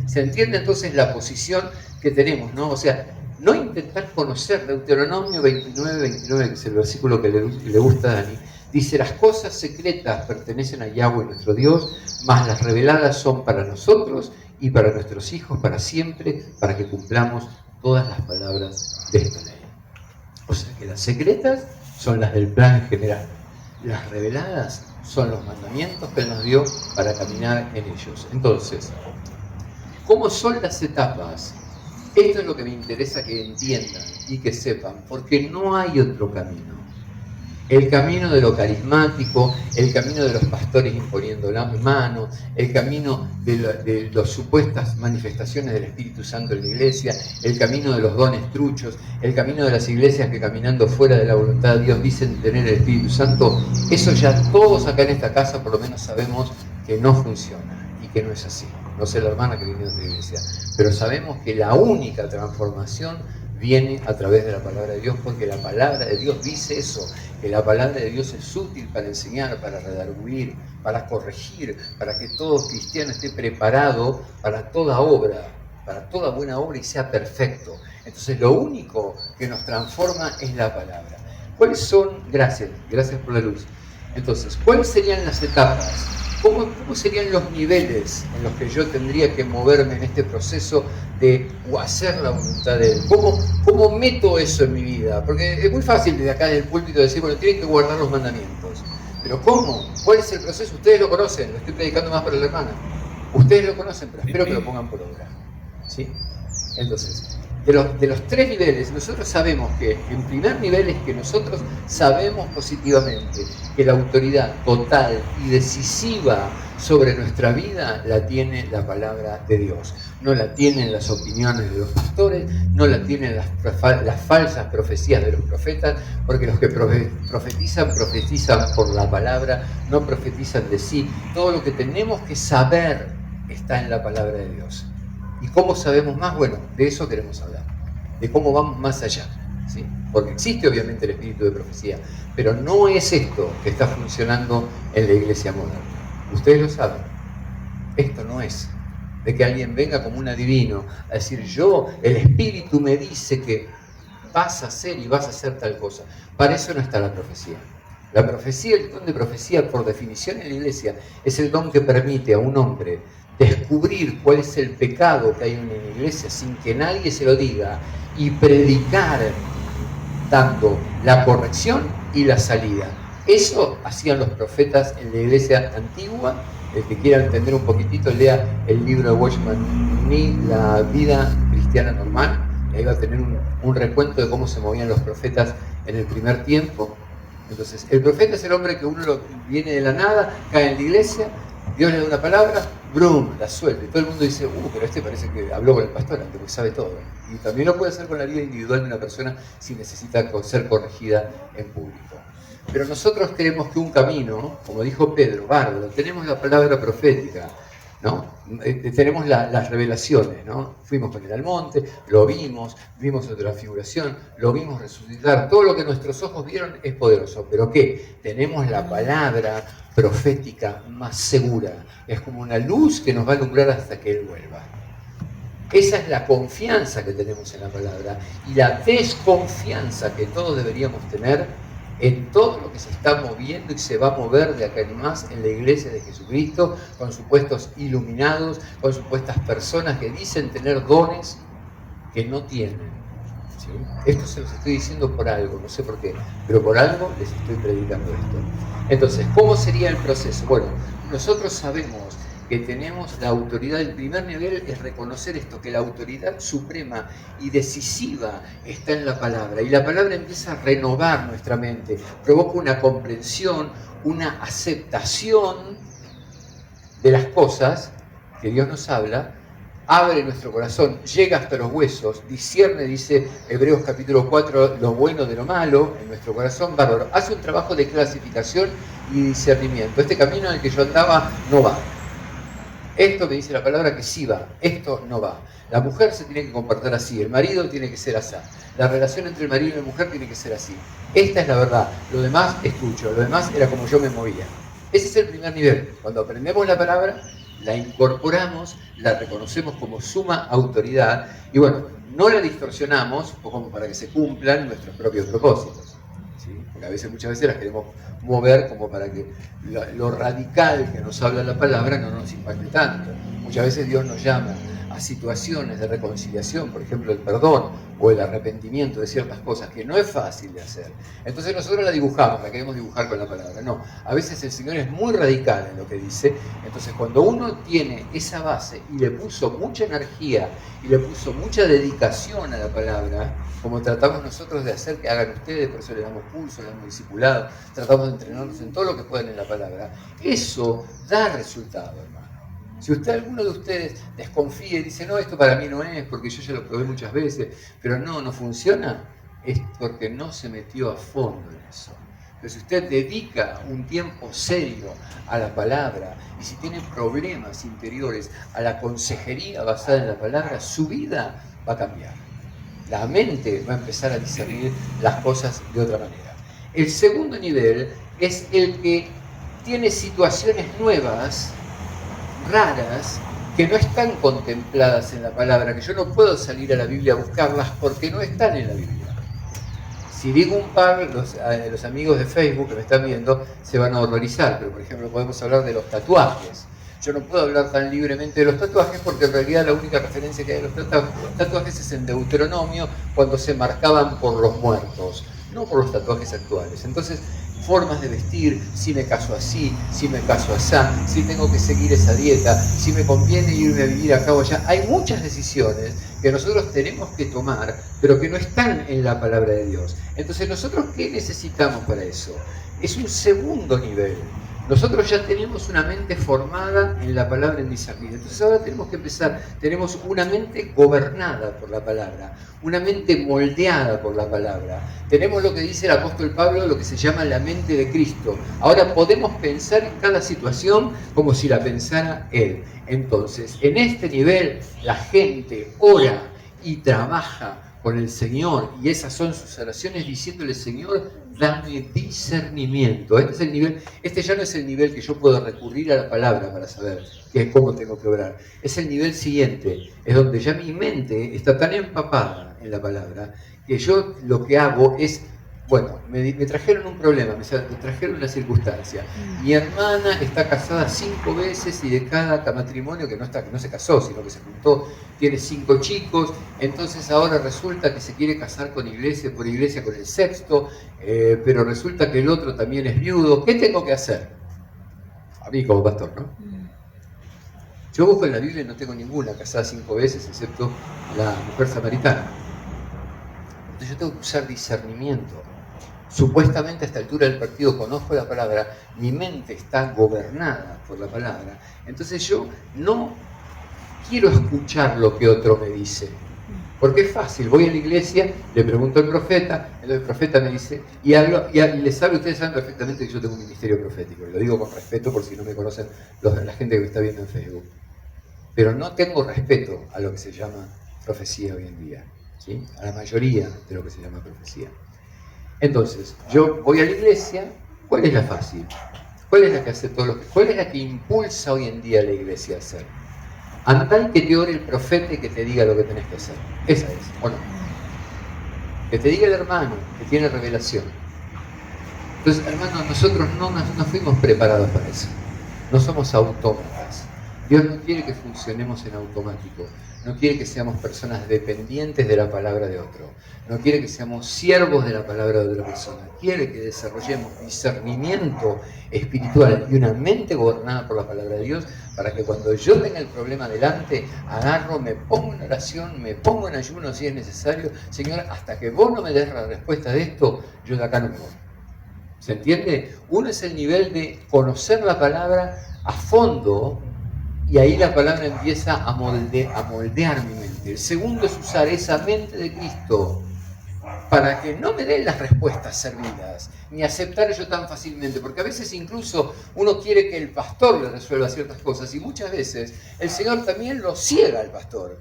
¿Se entiende entonces la posición que tenemos, ¿no? O sea, no intentar conocer. Deuteronomio 29, que es el versículo que le gusta a Dani, dice: las cosas secretas pertenecen a Yahweh nuestro Dios, mas las reveladas son para nosotros y para nuestros hijos para siempre, para que cumplamos todas las palabras de esta ley. O sea que las secretas son las del plan general. Las reveladas son los mandamientos que Él nos dio para caminar en ellos. Entonces, ¿cómo son las etapas? Esto es lo que me interesa que entiendan y que sepan, porque no hay otro camino. El camino de lo carismático, el camino de los pastores imponiendo la mano, el camino de las supuestas manifestaciones del Espíritu Santo en la iglesia, el camino de los dones truchos, el camino de las iglesias que caminando fuera de la voluntad de Dios dicen tener el Espíritu Santo, eso ya todos acá en esta casa por lo menos sabemos que no funciona y que no es así. No sé la hermana que viene de otra iglesia, pero sabemos que la única transformación viene a través de la palabra de Dios, porque la palabra de Dios dice eso, que la palabra de Dios es útil para enseñar, para redarguir, para corregir, para que todo cristiano esté preparado para toda obra, para toda buena obra y sea perfecto. Entonces lo único que nos transforma es la palabra. ¿Cuáles son? Gracias por la luz. Entonces, ¿cuáles serían las etapas? ¿Cómo serían los niveles en los que yo tendría que moverme en este proceso de hacer la voluntad de Él? ¿Cómo meto eso en mi vida? Porque es muy fácil desde acá del púlpito decir, bueno, tienen que guardar los mandamientos. Pero ¿cómo? ¿Cuál es el proceso? Ustedes lo conocen, lo estoy predicando más para la hermana. Ustedes lo conocen, pero espero que lo pongan por obra. ¿Sí? Entonces, de los tres niveles, nosotros sabemos que, en primer nivel, es que nosotros sabemos positivamente que la autoridad total y decisiva sobre nuestra vida la tiene la palabra de Dios. No la tienen las opiniones de los pastores, no la tienen las falsas profecías de los profetas, porque los que profetizan por la palabra, no profetizan de sí. Todo lo que tenemos que saber está en la palabra de Dios. ¿Y cómo sabemos más? Bueno, de eso queremos hablar, de cómo vamos más allá, ¿sí? Porque existe obviamente el espíritu de profecía, pero no es esto que está funcionando en la iglesia moderna. Ustedes lo saben, esto no es de que alguien venga como un adivino a decir, el espíritu me dice que vas a hacer y vas a hacer tal cosa. Para eso no está la profecía. La profecía, el don de profecía, por definición en la iglesia, es el don que permite a un hombre descubrir cuál es el pecado que hay en la iglesia sin que nadie se lo diga y predicar dando la corrección y la salida. Eso hacían los profetas en la iglesia antigua. El que quiera entender un poquitito, lea el libro de Watchman Nee, La vida cristiana normal, y ahí va a tener un recuento de cómo se movían los profetas en el primer tiempo. Entonces, el profeta es el hombre que viene de la nada, cae en la iglesia, Dios le da una palabra, ¡brum!, la suelta. Y todo el mundo dice, pero este parece que habló con el pastor antes, porque sabe todo. Y también lo puede hacer con la vida individual de una persona si necesita ser corregida en público. Pero nosotros tenemos que un camino, como dijo Pedro, bárbaro, tenemos la palabra profética, ¿no? Tenemos las revelaciones, ¿no? Fuimos con él al monte, lo vimos su transfiguración, lo vimos resucitar, todo lo que nuestros ojos vieron es poderoso, pero ¿qué? Tenemos la palabra profética más segura, es como una luz que nos va a alumbrar hasta que Él vuelva. Esa es la confianza que tenemos en la palabra y la desconfianza que todos deberíamos tener en todo lo que se está moviendo y se va a mover de acá en más en la iglesia de Jesucristo, con supuestos iluminados, con supuestas personas que dicen tener dones que no tienen. ¿Sí? Esto se los estoy diciendo por algo, no sé por qué, pero por algo les estoy predicando esto. Entonces, ¿cómo sería el proceso? Bueno, nosotros sabemos que tenemos la autoridad. El primer nivel es reconocer esto, que la autoridad suprema y decisiva está en la palabra, y la palabra empieza a renovar nuestra mente, provoca una comprensión, una aceptación de las cosas que Dios nos habla, abre nuestro corazón, llega hasta los huesos, discierne, dice Hebreos capítulo 4, lo bueno de lo malo en nuestro corazón, bárbaro, hace un trabajo de clasificación y discernimiento. Este camino en el que yo andaba no va. Esto me dice la palabra que sí va, esto no va. La mujer se tiene que comportar así, el marido tiene que ser así. La relación entre el marido y la mujer tiene que ser así. Esta es la verdad, lo demás es tuyo, lo demás era como yo me movía. Ese es el primer nivel. Cuando aprendemos la palabra, la incorporamos, la reconocemos como suma autoridad y bueno, no la distorsionamos como para que se cumplan nuestros propios propósitos. ¿Sí? Porque muchas veces las queremos mover como para que lo radical que nos habla la palabra no nos impacte tanto. Muchas veces Dios nos llama a situaciones de reconciliación, por ejemplo el perdón, o el arrepentimiento de ciertas cosas, que no es fácil de hacer. Entonces nosotros la dibujamos, la queremos dibujar con la palabra. No, a veces el Señor es muy radical en lo que dice. Entonces cuando uno tiene esa base y le puso mucha energía y le puso mucha dedicación a la palabra, como tratamos nosotros de hacer que hagan ustedes, por eso le damos curso, le damos discipulado, tratamos de entrenarnos en todo lo que puedan en la palabra, eso da resultado, hermano. Si alguno de ustedes desconfía y dice, no, esto para mí no es, porque yo ya lo probé muchas veces, pero no funciona, es porque no se metió a fondo en eso. Pero si usted dedica un tiempo serio a la palabra, y si tiene problemas interiores, a la consejería basada en la palabra, su vida va a cambiar. La mente va a empezar a discernir las cosas de otra manera. El segundo nivel es el que tiene situaciones nuevas, raras, que no están contempladas en la palabra, que yo no puedo salir a la Biblia a buscarlas porque no están en la Biblia. Si digo un par, los amigos de Facebook que me están viendo se van a horrorizar, pero por ejemplo podemos hablar de los tatuajes. Yo no puedo hablar tan libremente de los tatuajes porque en realidad la única referencia que hay de los tatuajes es en Deuteronomio, cuando se marcaban por los muertos, no por los tatuajes actuales. Entonces, formas de vestir, si me caso así, si me caso asá, si tengo que seguir esa dieta, si me conviene irme a vivir acá o allá. Hay muchas decisiones que nosotros tenemos que tomar, pero que no están en la palabra de Dios. Entonces, ¿nosotros qué necesitamos para eso? Es un segundo nivel. Nosotros ya tenemos una mente formada en la palabra en discernir. Entonces ahora tenemos que empezar, tenemos una mente gobernada por la palabra, una mente moldeada por la palabra. Tenemos lo que dice el apóstol Pablo, lo que se llama la mente de Cristo. Ahora podemos pensar en cada situación como si la pensara Él. Entonces, en este nivel, la gente ora y trabaja con el Señor, y esas son sus oraciones diciéndole, Señor, dame discernimiento. Este es el nivel, este ya no es el nivel que yo puedo recurrir a la palabra para saber cómo tengo que orar. Es el nivel siguiente, es donde ya mi mente está tan empapada en la palabra que yo lo que hago es, bueno, me trajeron un problema, me trajeron una circunstancia. Mi hermana está casada 5 veces y de cada matrimonio que no se casó, sino que se juntó, tiene 5 chicos, entonces ahora resulta que se quiere casar por iglesia con el 6º, pero resulta que el otro también es viudo. ¿Qué tengo que hacer? A mí como pastor, ¿no? Yo busco en la Biblia y no tengo ninguna casada 5 veces, excepto la mujer samaritana. Entonces yo tengo que usar discernimiento. Supuestamente a esta altura del partido conozco la palabra, mi mente está gobernada por la palabra. Entonces yo no quiero escuchar lo que otro me dice. Porque es fácil, voy a la iglesia, le pregunto al profeta, el profeta me dice, y les hablo, ustedes saben perfectamente que yo tengo un ministerio profético, y lo digo con respeto por si no me conocen la gente que me está viendo en Facebook. Pero no tengo respeto a lo que se llama profecía hoy en día, ¿sí? A la mayoría de lo que se llama profecía. Entonces, yo voy a la iglesia, ¿cuál es la fácil? ¿Cuál es la que hace todo lo que... ¿Cuál es la que impulsa hoy en día a la iglesia a hacer? Andá y que te ore el profeta y que te diga lo que tenés que hacer. Esa es, ¿o no? Que te diga el hermano, que tiene revelación. Entonces, hermanos, nosotros no fuimos preparados para eso. No somos autómatas. Dios no quiere que funcionemos en automático. No quiere que seamos personas dependientes de la palabra de otro. No quiere que seamos siervos de la palabra de otra persona. Quiere que desarrollemos discernimiento espiritual y una mente gobernada por la palabra de Dios para que cuando yo tenga el problema delante, agarro, me pongo en oración, me pongo en ayuno si es necesario. Señor, hasta que vos no me des la respuesta de esto, yo de acá no me voy. ¿Se entiende? Uno es el nivel de conocer la palabra a fondo, y ahí la palabra empieza a moldear mi mente. El segundo es usar esa mente de Cristo para que no me den las respuestas servidas, ni aceptar yo tan fácilmente, porque a veces incluso uno quiere que el pastor le resuelva ciertas cosas, y muchas veces el Señor también lo ciega al pastor,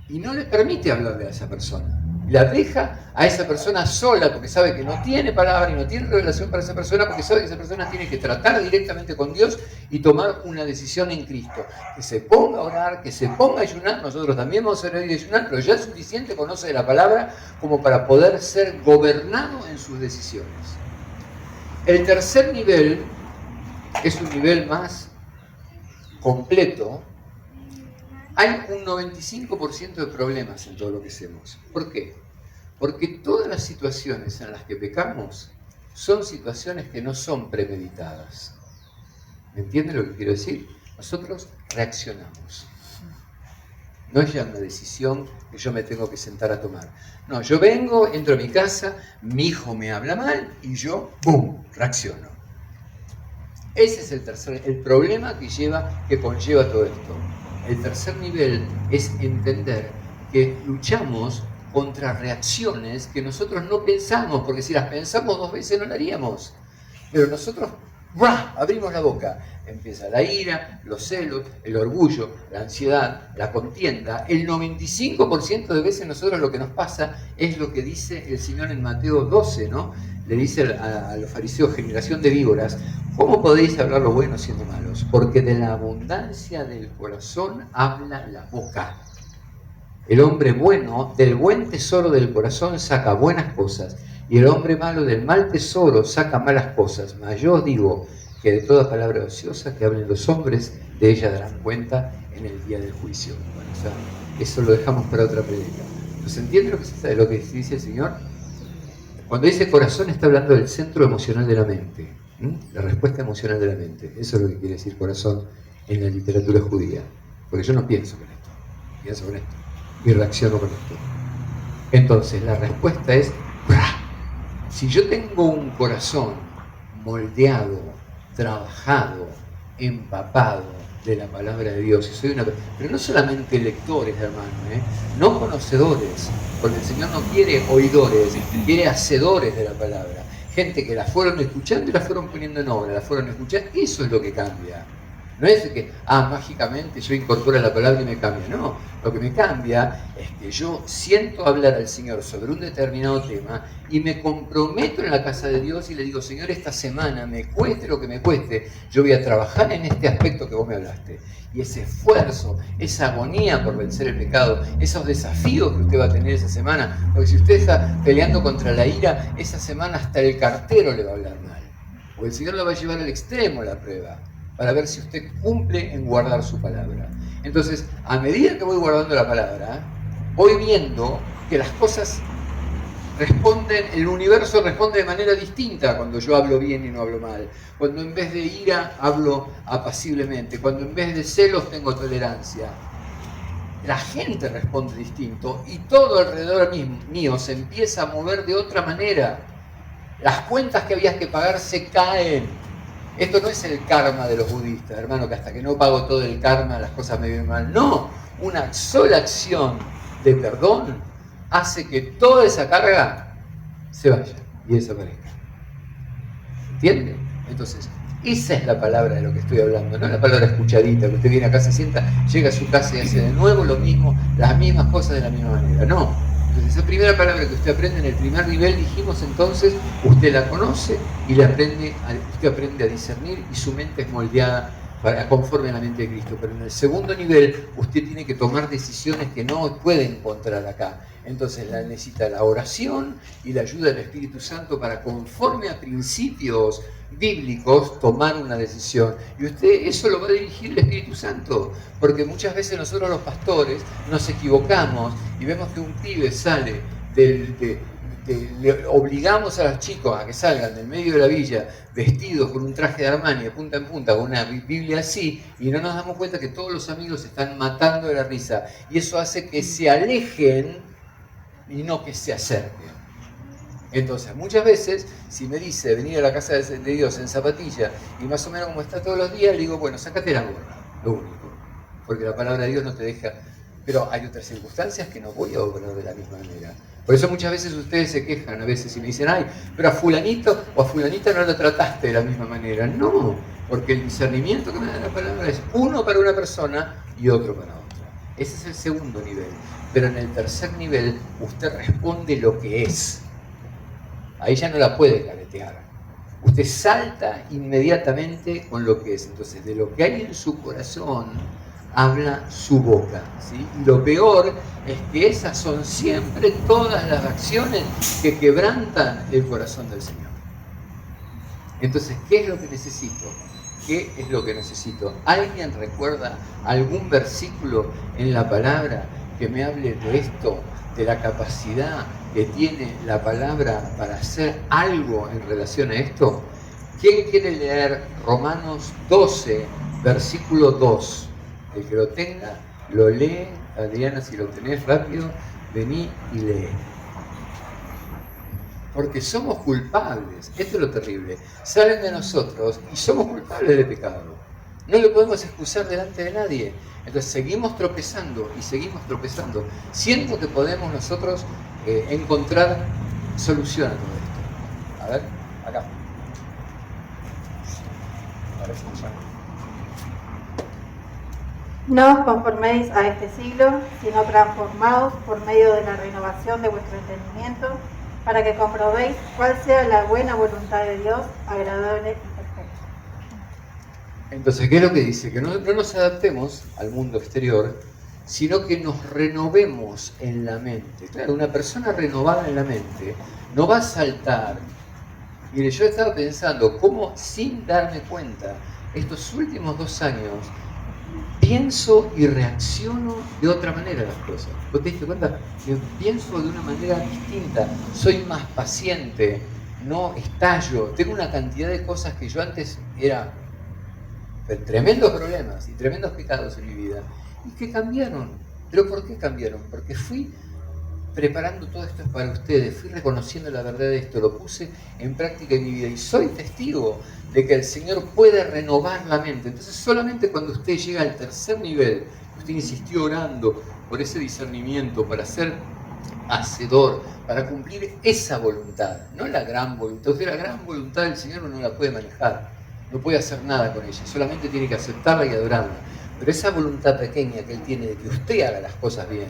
y no le permite hablarle a esa persona. La deja a esa persona sola porque sabe que no tiene palabra y no tiene revelación para esa persona, porque sabe que esa persona tiene que tratar directamente con Dios y tomar una decisión en Cristo. Que se ponga a orar, que se ponga a ayunar. Nosotros también vamos a orar y ayunar, pero ya es suficiente conoce de la palabra como para poder ser gobernado en sus decisiones. El tercer nivel es un nivel más completo, Hay un 95% de problemas en todo lo que hacemos. ¿Por qué? Porque todas las situaciones en las que pecamos son situaciones que no son premeditadas. ¿Me entienden lo que quiero decir? Nosotros reaccionamos. No es ya una decisión que yo me tengo que sentar a tomar. No, yo vengo, entro a mi casa, mi hijo me habla mal y yo, ¡bum!, reacciono. Ese es el problema que conlleva todo esto. El tercer nivel es entender que luchamos contra reacciones que nosotros no pensamos, porque si las pensamos 2 veces no las haríamos. Pero nosotros ¡buah!, abrimos la boca. Empieza la ira, los celos, el orgullo, la ansiedad, la contienda. El 95% de veces nosotros lo que nos pasa es lo que dice el Señor en Mateo 12, ¿no? Le dice a los fariseos, generación de víboras, ¿cómo podéis hablar lo bueno siendo malos? Porque de la abundancia del corazón habla la boca. El hombre bueno, del buen tesoro del corazón saca buenas cosas, y el hombre malo del mal tesoro saca malas cosas. Mas yo os digo que de toda palabra ociosa que hablen los hombres, de ella darán cuenta en el día del juicio. Bueno, o sea, eso lo dejamos para otra predica. ¿Se entiende lo que dice el Señor? Cuando dice corazón está hablando del centro emocional de la mente, la respuesta emocional de la mente. Eso es lo que quiere decir corazón en la literatura judía. Porque yo no pienso con esto, pienso con esto y reacciono con esto. Entonces la respuesta es, si yo tengo un corazón moldeado, trabajado, empapado de la palabra de Dios, y soy pero no solamente lectores, hermano, no conocedores, porque el Señor no quiere oidores, quiere hacedores de la palabra, gente que la fueron escuchando y la fueron poniendo en obra, la fueron escuchando. Eso es lo que cambia. No es que, mágicamente yo incorporo la palabra y me cambia. No, lo que me cambia es que yo siento hablar al Señor sobre un determinado tema y me comprometo en la casa de Dios y le digo, Señor, esta semana, me cueste lo que me cueste, yo voy a trabajar en este aspecto que vos me hablaste. Y ese esfuerzo, esa agonía por vencer el pecado, esos desafíos que usted va a tener esa semana, porque si usted está peleando contra la ira, esa semana hasta el cartero le va a hablar mal. O el Señor lo va a llevar al extremo la prueba, para ver si usted cumple en guardar su palabra. Entonces, a medida que voy guardando la palabra, voy viendo que las cosas responden, el universo responde de manera distinta cuando yo hablo bien y no hablo mal. Cuando en vez de ira hablo apaciblemente, cuando en vez de celos tengo tolerancia. La gente responde distinto y todo alrededor mío se empieza a mover de otra manera. Las cuentas que había que pagar se caen. Esto no es el karma de los budistas, hermano, que hasta que no pago todo el karma las cosas me vienen mal. No, una sola acción de perdón hace que toda esa carga se vaya y desaparezca. ¿Entiende? Entonces, esa es la palabra de lo que estoy hablando, no la palabra escuchadita, que usted viene acá, se sienta, llega a su casa y hace de nuevo lo mismo, las mismas cosas de la misma manera. No. Entonces, esa primera palabra que usted aprende en el primer nivel, dijimos entonces, usted la conoce y usted aprende a discernir y su mente es moldeada conforme a la mente de Cristo. Pero en el segundo nivel, usted tiene que tomar decisiones que no puede encontrar acá. Entonces, necesita la oración y la ayuda del Espíritu Santo para, conforme a principios bíblicos, tomar una decisión. Y usted eso lo va a dirigir el Espíritu Santo, porque muchas veces nosotros los pastores nos equivocamos y vemos que un pibe sale le obligamos a los chicos a que salgan del medio de la villa vestidos con un traje de Armani de punta en punta, con una Biblia así, y no nos damos cuenta que todos los amigos se están matando de la risa, y eso hace que se alejen y no que se acerquen. Entonces, muchas veces, si me dice venir a la casa de Dios en zapatilla y más o menos como está todos los días, le digo, bueno, sácate la gorra, lo único, porque la palabra de Dios no te deja. Pero hay otras circunstancias que no voy a obrar de la misma manera. Por eso muchas veces ustedes se quejan a veces y me dicen, ay, pero a fulanito o a fulanita no lo trataste de la misma manera. No, porque el discernimiento que me da la palabra es uno para una persona y otro para otra. Ese es el segundo nivel. Pero en el tercer nivel usted responde lo que es. Ahí ya no la puede caretear. Usted salta inmediatamente con lo que es. Entonces, de lo que hay en su corazón habla su boca, ¿sí? Y lo peor es que esas son siempre todas las acciones que quebrantan el corazón del Señor. Entonces, ¿qué es lo que necesito? ¿qué es lo que necesito? ¿Alguien recuerda algún versículo en la palabra que me hable de esto, de la capacidad que tiene la palabra para hacer algo en relación a esto? ¿Quién quiere leer Romanos 12, versículo 2? El que lo tenga, lo lee. Adriana, si lo tenés rápido, vení y lee. Porque somos culpables, esto es lo terrible, salen de nosotros y somos culpables de pecado. No lo podemos excusar delante de nadie. Entonces seguimos tropezando y seguimos tropezando, siendo que podemos nosotros encontrar solución a todo esto. A ver, acá. No os conforméis a este siglo, sino transformaos por medio de la renovación de vuestro entendimiento, para que comprobéis cuál sea la buena voluntad de Dios, agradable y perfecta. Entonces, ¿qué es lo que dice? Que no nos adaptemos al mundo exterior, sino que nos renovemos en la mente. Claro, una persona renovada en la mente no va a saltar. Mire, yo estaba pensando cómo, sin darme cuenta, estos últimos 2 años, pienso y reacciono de otra manera a las cosas. ¿Vos te diste cuenta? Yo pienso de una manera distinta, soy más paciente, no estallo, tengo una cantidad de cosas que yo antes era tremendos problemas y tremendos pecados en mi vida y que cambiaron. ¿Pero por qué cambiaron? Porque fui preparando todo esto para ustedes, fui reconociendo la verdad de esto, lo puse en práctica en mi vida y soy testigo de que el Señor puede renovar la mente. Entonces solamente cuando usted llega al tercer nivel, usted insistió orando por ese discernimiento, para ser hacedor, para cumplir esa voluntad, no la gran voluntad. Usted la gran voluntad del Señor no la puede manejar, no puede hacer nada con ella, solamente tiene que aceptarla y adorarla. Pero esa voluntad pequeña que Él tiene de que usted haga las cosas bien,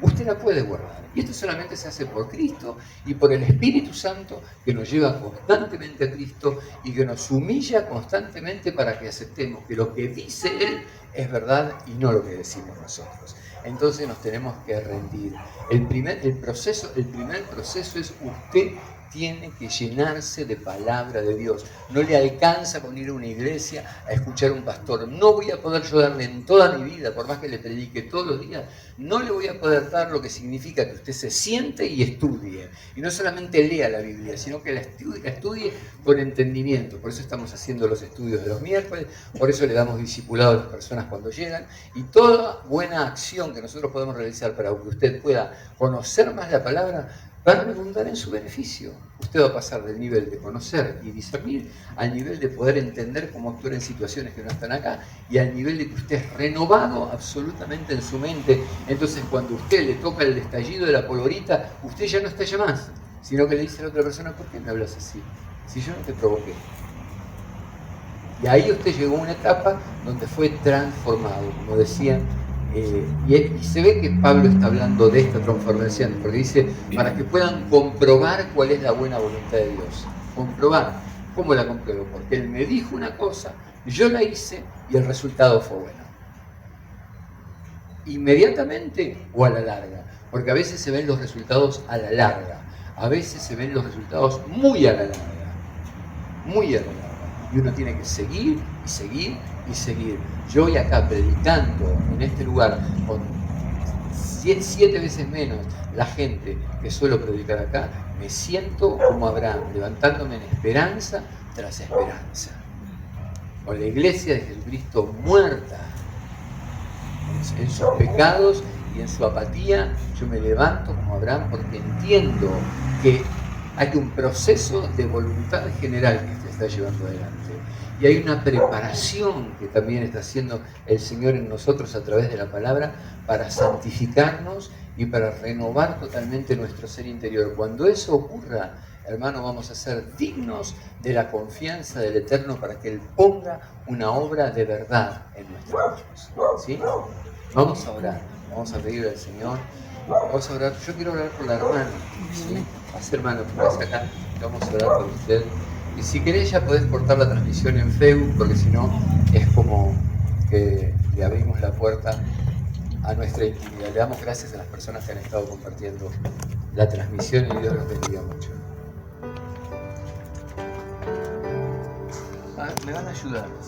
usted la puede guardar. Y esto solamente se hace por Cristo y por el Espíritu Santo, que nos lleva constantemente a Cristo y que nos humilla constantemente para que aceptemos que lo que dice Él es verdad y no lo que decimos nosotros. Entonces nos tenemos que rendir. El primer proceso es usted tiene que llenarse de palabra de Dios. No le alcanza con ir a una iglesia a escuchar a un pastor. No voy a poder yo darle en toda mi vida, por más que le predique todos los días, no le voy a poder dar lo que significa que usted se siente y estudie. Y no solamente lea la Biblia, sino que la estudie con entendimiento. Por eso estamos haciendo los estudios de los miércoles, por eso le damos discipulado a las personas cuando llegan. Y toda buena acción que nosotros podemos realizar para que usted pueda conocer más la palabra, va a redundar en su beneficio. Usted va a pasar del nivel de conocer y discernir al nivel de poder entender cómo actuar en situaciones que no están acá y al nivel de que usted es renovado absolutamente en su mente. Entonces cuando usted le toca el estallido de la polvorita, usted ya no estalla más, sino que le dice a la otra persona: ¿por qué me hablas así? Si yo no te provoqué. Y ahí usted llegó a una etapa donde fue transformado, como decían. Y se ve que Pablo está hablando de esta transformación, porque dice, para que puedan comprobar cuál es la buena voluntad de Dios. Comprobar. ¿Cómo la compruebo? Porque Él me dijo una cosa, yo la hice y el resultado fue bueno. Inmediatamente o a la larga. Porque a veces se ven los resultados a la larga. A veces se ven los resultados muy a la larga. Muy a la larga. Y uno tiene que seguir y seguir y seguir. Yo voy acá predicando en este lugar con 7 veces menos la gente que suelo predicar acá. Me siento como Abraham, levantándome en esperanza tras esperanza. Con la iglesia de Jesucristo muerta en sus pecados y en su apatía, yo me levanto como Abraham porque entiendo que hay un proceso de voluntad general que se está llevando adelante. Y hay una preparación que también está haciendo el Señor en nosotros a través de la palabra para santificarnos y para renovar totalmente nuestro ser interior. Cuando eso ocurra, hermano, vamos a ser dignos de la confianza del Eterno para que Él ponga una obra de verdad en nuestros ojos. ¿Sí? Vamos a orar, vamos a pedir al Señor. Vamos a orar. Yo quiero orar por la hermana. ¿Sí? Pase, hermano, póngase acá. Vamos a orar por usted. Y si querés ya podés cortar la transmisión en Facebook, porque si no es como que le abrimos la puerta a nuestra intimidad. Le damos gracias a las personas que han estado compartiendo la transmisión y Dios los bendiga mucho. Me van a ayudar, ¿sí?